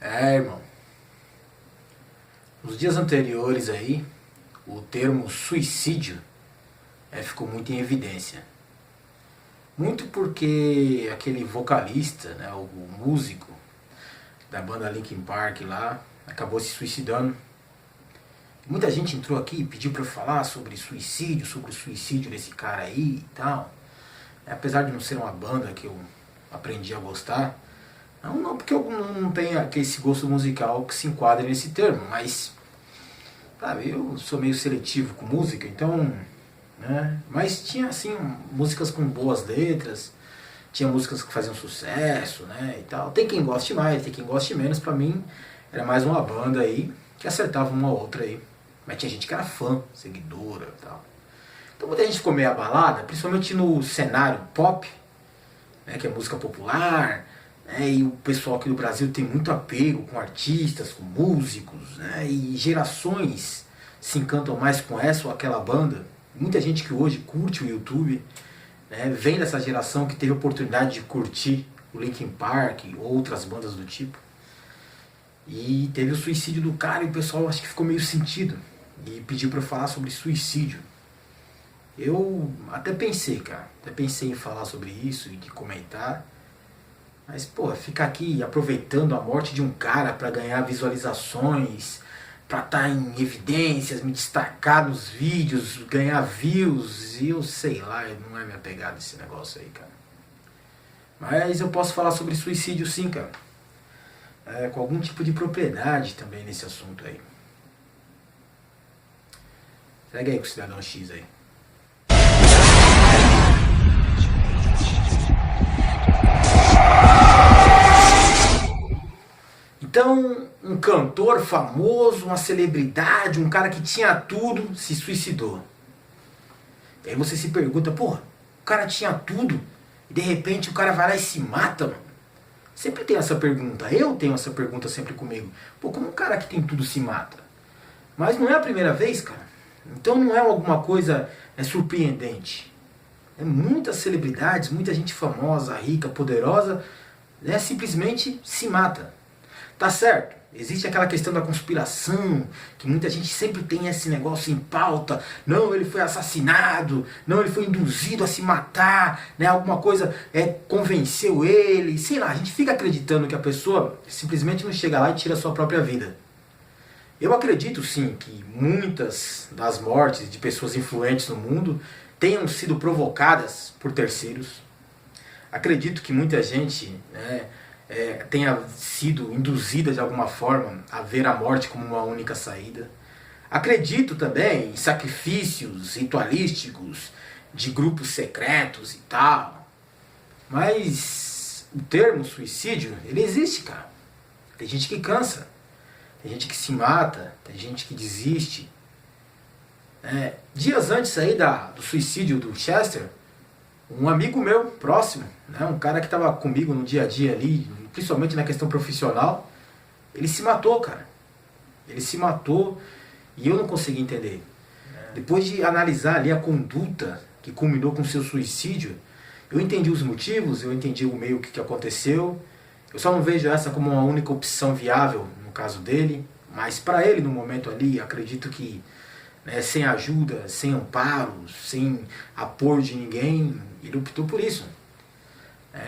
Irmão, nos dias anteriores aí, o termo suicídio ficou muito em evidência. Muito porque aquele vocalista, né, o músico da banda Linkin Park lá, acabou se suicidando. Muita gente entrou aqui e pediu pra eu falar sobre suicídio, sobre o suicídio desse cara aí e tal. Apesar de não ser uma banda que eu aprendi a gostar, não porque eu não tenho esse gosto musical que se enquadre nesse termo, mas sabe, eu sou meio seletivo com música, então, né? Mas tinha assim músicas com boas letras, tinha músicas que faziam sucesso, né, e tal. Tem quem goste mais, tem quem goste menos. Pra mim era mais uma banda aí que acertava uma outra aí. Mas tinha gente que era fã, seguidora e tal. Então muita gente ficou meio abalada, principalmente no cenário pop, né, que é música popular, né, e o pessoal aqui do Brasil tem muito apego com artistas, com músicos, né, e gerações se encantam mais com essa ou aquela banda. Muita gente que hoje curte o YouTube, né, vem dessa geração que teve a oportunidade de curtir o Linkin Park ou outras bandas do tipo. E teve o suicídio do cara e o pessoal acho que ficou meio sentido e pediu pra eu falar sobre suicídio. Eu até pensei, cara, em falar sobre isso e de comentar. Mas, pô, ficar aqui aproveitando a morte de um cara pra ganhar visualizações, pra estar em evidências, me destacar nos vídeos, ganhar views, e eu sei lá, não é minha pegada esse negócio aí, cara. Mas eu posso falar sobre suicídio sim, cara. Com algum tipo de propriedade também nesse assunto aí. Segue aí com o Cidadão X aí. Então, um cantor famoso, uma celebridade, um cara que tinha tudo, se suicidou. E aí você se pergunta, porra, o cara tinha tudo e de repente o cara vai lá e se mata, mano. Sempre tem essa pergunta, eu tenho essa pergunta sempre comigo. Pô, como um cara que tem tudo se mata? Mas não é a primeira vez, cara. Então não é alguma coisa surpreendente. Muitas celebridades, muita gente famosa, rica, poderosa, né, simplesmente se mata. Tá certo, existe aquela questão da conspiração, que muita gente sempre tem esse negócio em pauta. Não, ele foi assassinado, não, ele foi induzido a se matar, né? Alguma coisa convenceu ele, sei lá, a gente fica acreditando que a pessoa simplesmente não chega lá e tira a sua própria vida. Eu acredito sim que muitas das mortes de pessoas influentes no mundo tenham sido provocadas por terceiros. Acredito que muita gente, né, tenha sido induzida de alguma forma a ver a morte como uma única saída. Acredito também em sacrifícios ritualísticos de grupos secretos e tal. Mas o termo suicídio, ele existe, cara. Tem gente que cansa, tem gente que se mata, tem gente que desiste. Dias antes aí do suicídio do Chester, um amigo meu próximo, né, um cara que estava comigo no dia a dia ali, principalmente na questão profissional, ele se matou, cara. Ele se matou e eu não consegui entender. Depois de analisar ali a conduta que culminou com o seu suicídio, eu entendi os motivos, eu entendi o meio que aconteceu. Eu só não vejo essa como uma única opção viável no caso dele, mas para ele no momento ali, acredito que, né, sem ajuda, sem amparo, sem apoio de ninguém, ele optou por isso.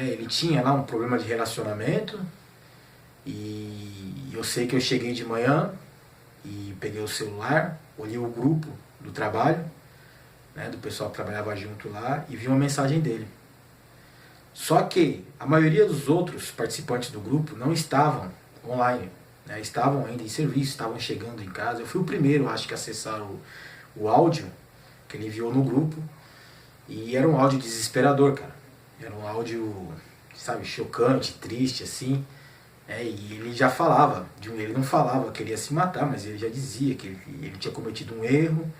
Ele tinha lá um problema de relacionamento e eu sei que eu cheguei de manhã e peguei o celular, olhei o grupo do trabalho, né, do pessoal que trabalhava junto lá, e vi uma mensagem dele. Só que a maioria dos outros participantes do grupo não estavam online, né, estavam ainda em serviço, estavam chegando em casa. Eu fui o primeiro, acho que, a acessar o áudio que ele enviou no grupo, e era um áudio desesperador, cara. Era um áudio, sabe, chocante, triste, assim. E ele já falava, ele não falava que ele ia se matar, mas ele já dizia que ele tinha cometido um erro,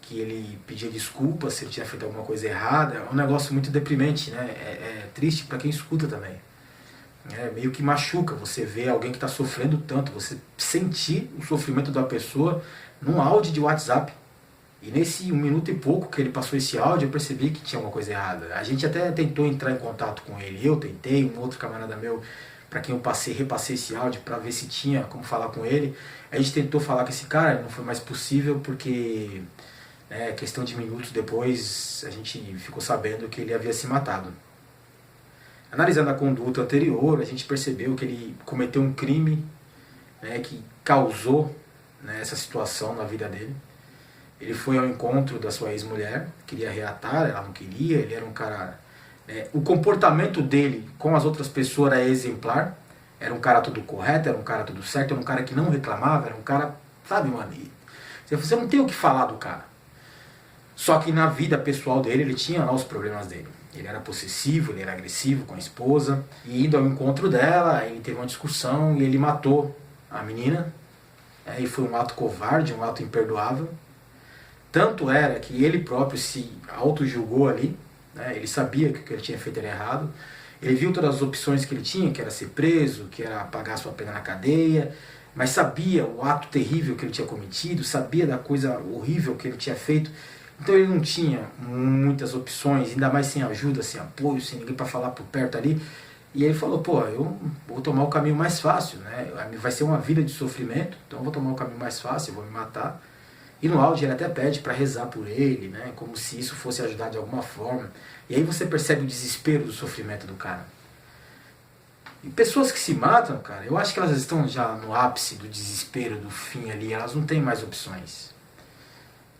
que ele pedia desculpas se ele tinha feito alguma coisa errada. É um negócio muito deprimente, né? É triste para quem escuta também. Meio que machuca você ver alguém que está sofrendo tanto, você sentir o sofrimento da pessoa num áudio de WhatsApp. E nesse 1 minuto e pouco que ele passou esse áudio, eu percebi que tinha uma coisa errada. A gente até tentou entrar em contato com ele, eu tentei, um outro camarada meu para quem eu repassei esse áudio para ver se tinha como falar com ele. A gente tentou falar com esse cara, não foi mais possível porque questão de minutos depois a gente ficou sabendo que ele havia se matado. Analisando a conduta anterior, a gente percebeu que ele cometeu um crime, que causou, essa situação na vida dele. Ele foi ao encontro da sua ex-mulher, queria reatar, ela não queria, ele era um cara... o comportamento dele com as outras pessoas era exemplar, era um cara tudo correto, era um cara tudo certo, era um cara que não reclamava, era um cara, sabe, mano, você não tem o que falar do cara. Só que na vida pessoal dele, ele tinha lá os problemas dele. Ele era possessivo, ele era agressivo com a esposa, e indo ao encontro dela, ele teve uma discussão e ele matou a menina, e foi um ato covarde, um ato imperdoável. Tanto era que ele próprio se auto-julgou ali, ele sabia que o que ele tinha feito era errado, ele viu todas as opções que ele tinha, que era ser preso, que era pagar sua pena na cadeia, mas sabia o ato terrível que ele tinha cometido, sabia da coisa horrível que ele tinha feito, então ele não tinha muitas opções, ainda mais sem ajuda, sem apoio, sem ninguém para falar por perto ali, e ele falou, eu vou tomar o caminho mais fácil, vai ser uma vida de sofrimento, então eu vou tomar o caminho mais fácil, eu vou me matar. E no áudio ele até pede para rezar por ele, como se isso fosse ajudar de alguma forma. E aí você percebe o desespero do sofrimento do cara. E pessoas que se matam, cara, eu acho que elas estão já no ápice do desespero, do fim ali, elas não têm mais opções.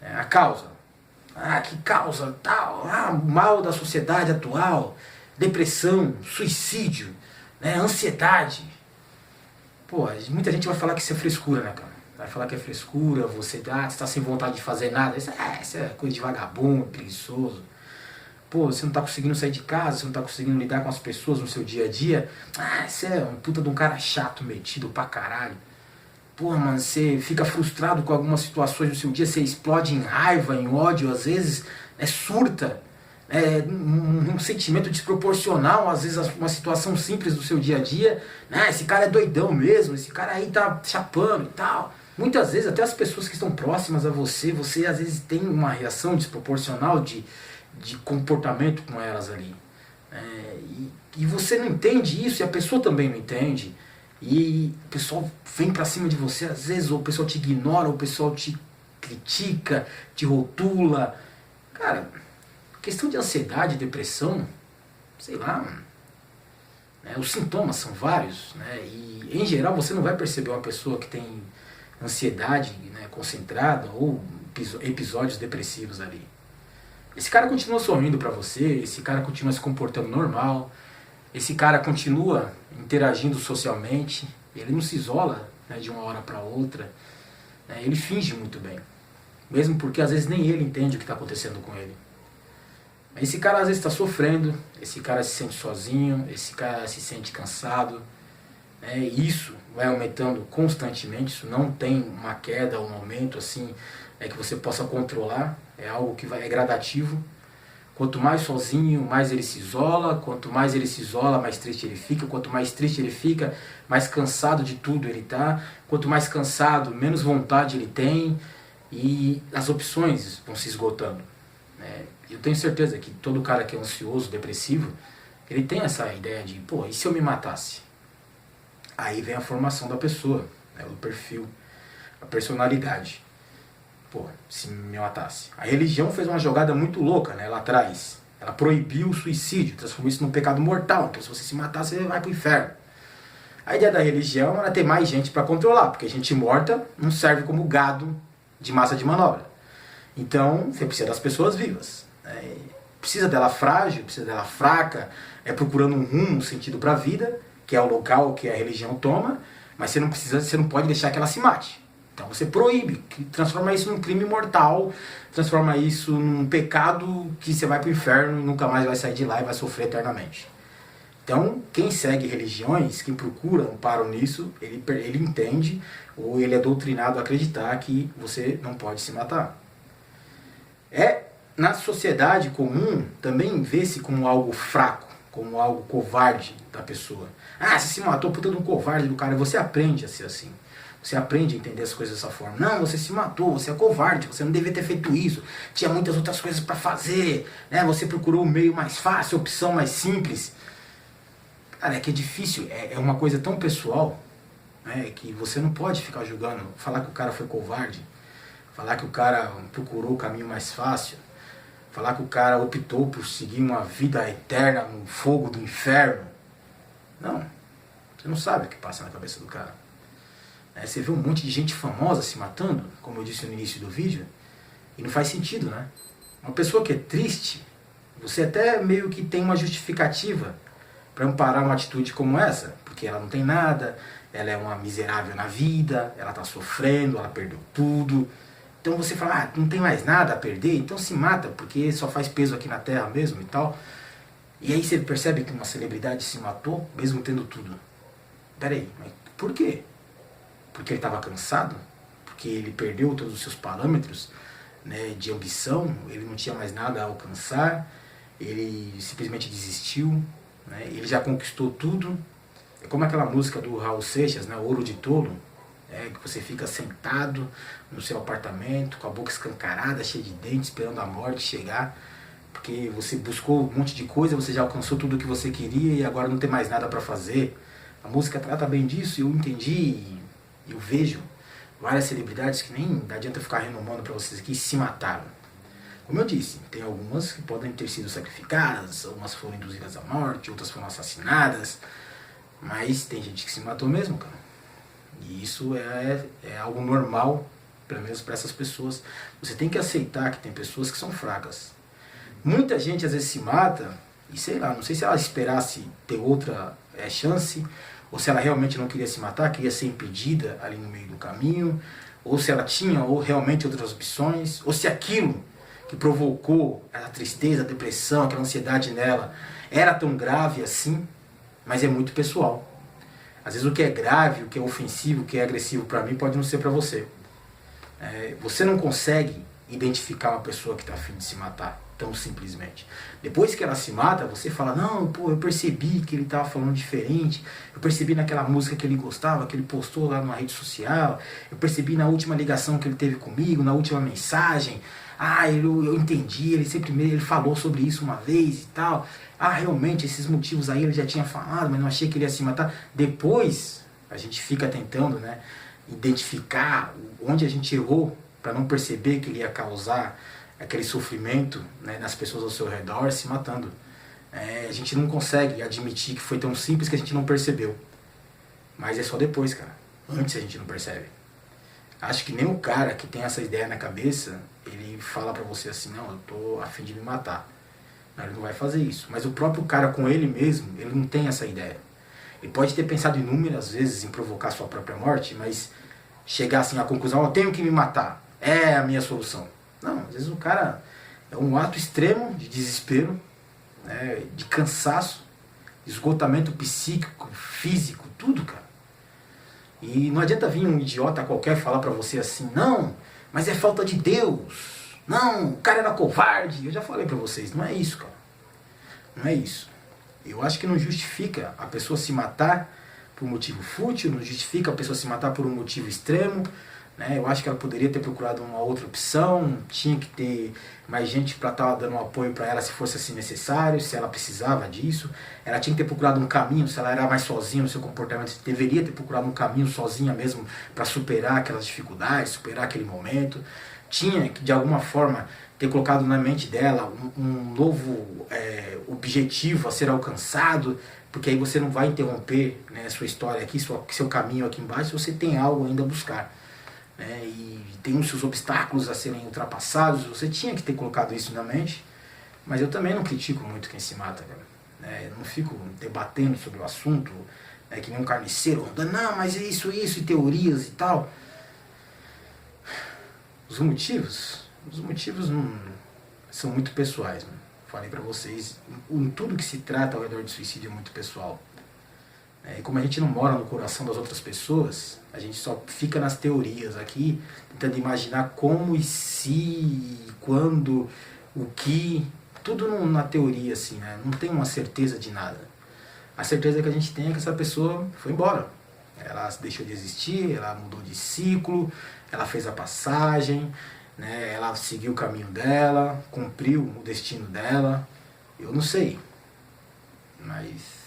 A causa. Que causa tal? O mal da sociedade atual, depressão, suicídio, ansiedade. Muita gente vai falar que isso é frescura, cara? Vai falar que é frescura, você está sem vontade de fazer nada. Isso é coisa de vagabundo, preguiçoso. Você não está conseguindo sair de casa, você não está conseguindo lidar com as pessoas no seu dia a dia. Você é um puta de um cara chato, metido pra caralho. Mano, você fica frustrado com algumas situações no seu dia, você explode em raiva, em ódio, às vezes surta. Um sentimento desproporcional, às vezes uma situação simples do seu dia a dia. Esse cara é doidão mesmo, esse cara aí tá chapando e tal. Muitas vezes até as pessoas que estão próximas a você às vezes tem uma reação desproporcional de comportamento com elas ali. E você não entende isso, e a pessoa também não entende. E o pessoal vem pra cima de você, às vezes o pessoal te ignora, o pessoal te critica, te rotula. Cara, questão de ansiedade, depressão, sei lá, os sintomas são vários, e em geral você não vai perceber uma pessoa que tem ansiedade concentrada ou episódios depressivos ali. Esse cara continua sorrindo pra você, esse cara continua se comportando normal, esse cara continua interagindo socialmente, ele não se isola de uma hora para outra, ele finge muito bem, mesmo porque às vezes nem ele entende o que está acontecendo com ele. Esse cara às vezes está sofrendo, esse cara se sente sozinho, esse cara se sente cansado, isso vai aumentando constantemente, isso não tem uma queda, um aumento assim, que você possa controlar, é algo que é gradativo. Quanto mais sozinho, mais ele se isola, quanto mais ele se isola, mais triste ele fica, quanto mais triste ele fica, mais cansado de tudo ele está, quanto mais cansado, menos vontade ele tem, e as opções vão se esgotando. Eu tenho certeza que todo cara que é ansioso, depressivo, ele tem essa ideia de, e se eu me matasse? Aí vem a formação da pessoa, o perfil, a personalidade. Se me matasse. A religião fez uma jogada muito louca, lá atrás. Ela proibiu o suicídio, transformou isso num pecado mortal. Então se você se matar, você vai pro inferno. A ideia da religião era ter mais gente para controlar, porque gente morta não serve como gado de massa de manobra. Então você precisa das pessoas vivas. Precisa dela frágil, precisa dela fraca, procurando um rumo, um sentido para a vida, que é o local que a religião toma, mas você não pode deixar que ela se mate. Então você proíbe, transforma isso num crime mortal, transforma isso num pecado que você vai para o inferno e nunca mais vai sair de lá e vai sofrer eternamente. Então quem segue religiões, quem procura amparo nisso, ele entende ou ele é doutrinado a acreditar que você não pode se matar. Na sociedade comum também vê-se como algo fraco, como algo covarde da pessoa. Você se matou, puta de um covarde do cara, você aprende a ser assim. Você aprende a entender as coisas dessa forma. Não, você se matou, você é covarde, você não devia ter feito isso. Tinha muitas outras coisas para fazer. Você procurou o meio mais fácil, a opção mais simples. Cara, é que é difícil, é uma coisa tão pessoal, né, que você não pode ficar julgando, falar que o cara foi covarde, falar que o cara procurou o caminho mais fácil, falar que o cara optou por seguir uma vida eterna no fogo do inferno. Não, você não sabe o que passa na cabeça do cara. Você vê um monte de gente famosa se matando, como eu disse no início do vídeo, e não faz sentido, né? Uma pessoa que é triste, você até meio que tem uma justificativa para amparar uma atitude como essa, porque ela não tem nada, ela é uma miserável na vida, ela está sofrendo, ela perdeu tudo. Então você fala, ah, não tem mais nada a perder, então se mata, porque só faz peso aqui na terra mesmo e tal. E aí você percebe que uma celebridade se matou, mesmo tendo tudo. Peraí, mas por quê? Porque ele estava cansado? Porque ele perdeu todos os seus parâmetros, né, de ambição, ele não tinha mais nada a alcançar, ele simplesmente desistiu, né, ele já conquistou tudo. É como aquela música do Raul Seixas, né, Ouro de Tolo, que você fica sentado no seu apartamento, com a boca escancarada, cheia de dentes, esperando a morte chegar, porque você buscou um monte de coisa, você já alcançou tudo o que você queria e agora não tem mais nada para fazer. A música trata bem disso e eu entendi e eu vejo várias celebridades que nem não adianta ficar renomando para vocês aqui, se mataram. Como eu disse, tem algumas que podem ter sido sacrificadas, algumas foram induzidas à morte, outras foram assassinadas, mas tem gente que se matou mesmo, cara. E isso é algo normal, pelo menos para essas pessoas. Você tem que aceitar que tem pessoas que são fracas. Muita gente às vezes se mata, e sei lá, não sei se ela esperasse ter outra chance, ou se ela realmente não queria se matar, queria ser impedida ali no meio do caminho, ou se ela tinha ou realmente outras opções, ou se aquilo que provocou a tristeza, a depressão, aquela ansiedade nela era tão grave assim, mas é muito pessoal. Às vezes o que é grave, o que é ofensivo, o que é agressivo para mim pode não ser para você. Você não consegue identificar uma pessoa que está a fim de se matar tão simplesmente. Depois que ela se mata, você fala, não, pô, eu percebi que ele estava falando diferente, eu percebi naquela música que ele gostava, que ele postou lá numa rede social, eu percebi na última ligação que ele teve comigo, na última mensagem, eu entendi, ele falou sobre isso uma vez e tal, realmente esses motivos aí ele já tinha falado, mas não achei que ele ia se matar. Depois a gente fica tentando, né, identificar onde a gente errou para não perceber que ele ia causar aquele sofrimento, né, nas pessoas ao seu redor, se matando. A gente não consegue admitir que foi tão simples que a gente não percebeu. Mas é só depois, cara. Antes a gente não percebe. Acho que nem o cara que tem essa ideia na cabeça, ele fala pra você assim, não, eu tô a fim de me matar. Não, ele não vai fazer isso. Mas o próprio cara com ele mesmo, ele não tem essa ideia. Ele pode ter pensado inúmeras vezes em provocar sua própria morte, mas chegar assim à conclusão, eu tenho que me matar, é a minha solução. Não, às vezes o cara é um ato extremo de desespero, né, de cansaço, esgotamento psíquico, físico, tudo, cara. E não adianta vir um idiota qualquer falar pra você assim, não, mas é falta de Deus, não, o cara era covarde. Eu já falei pra vocês, não é isso, cara. Não é isso. Eu acho que não justifica a pessoa se matar por um motivo fútil, não justifica a pessoa se matar por um motivo extremo. Eu acho que ela poderia ter procurado uma outra opção, tinha que ter mais gente para estar dando um apoio para ela se fosse assim necessário, se ela precisava disso. Ela tinha que ter procurado um caminho, se ela era mais sozinha no seu comportamento, deveria ter procurado um caminho sozinha mesmo para superar aquelas dificuldades, superar aquele momento. Tinha que de alguma forma ter colocado na mente dela um novo objetivo a ser alcançado, porque aí você não vai interromper, né, a sua história aqui, seu caminho aqui embaixo, se você tem algo ainda a buscar. E tem os seus obstáculos a serem ultrapassados, você tinha que ter colocado isso na mente, mas eu também não critico muito quem se mata, cara. Eu não fico debatendo sobre o assunto, que nem um carniceiro, não, mas é isso, e teorias e tal. Os motivos não, são muito pessoais, mano. Falei pra vocês, tudo que se trata ao redor de suicídio é muito pessoal. E como a gente não mora no coração das outras pessoas, a gente só fica nas teorias aqui, tentando imaginar como e se, quando, o que, tudo na teoria assim, né? Não tem uma certeza de nada. A certeza que a gente tem é que essa pessoa foi embora. Ela deixou de existir, ela mudou de ciclo, ela fez a passagem, né? Ela seguiu o caminho dela, cumpriu o destino dela. Eu não sei, mas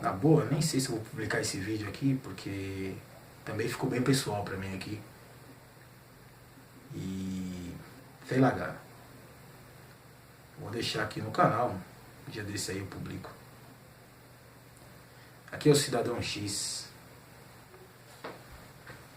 Na boa, nem sei se eu vou publicar esse vídeo aqui, porque também ficou bem pessoal pra mim aqui. E sei lá, cara. Vou deixar aqui no canal. Um dia desse aí eu publico. Aqui é o Cidadão X.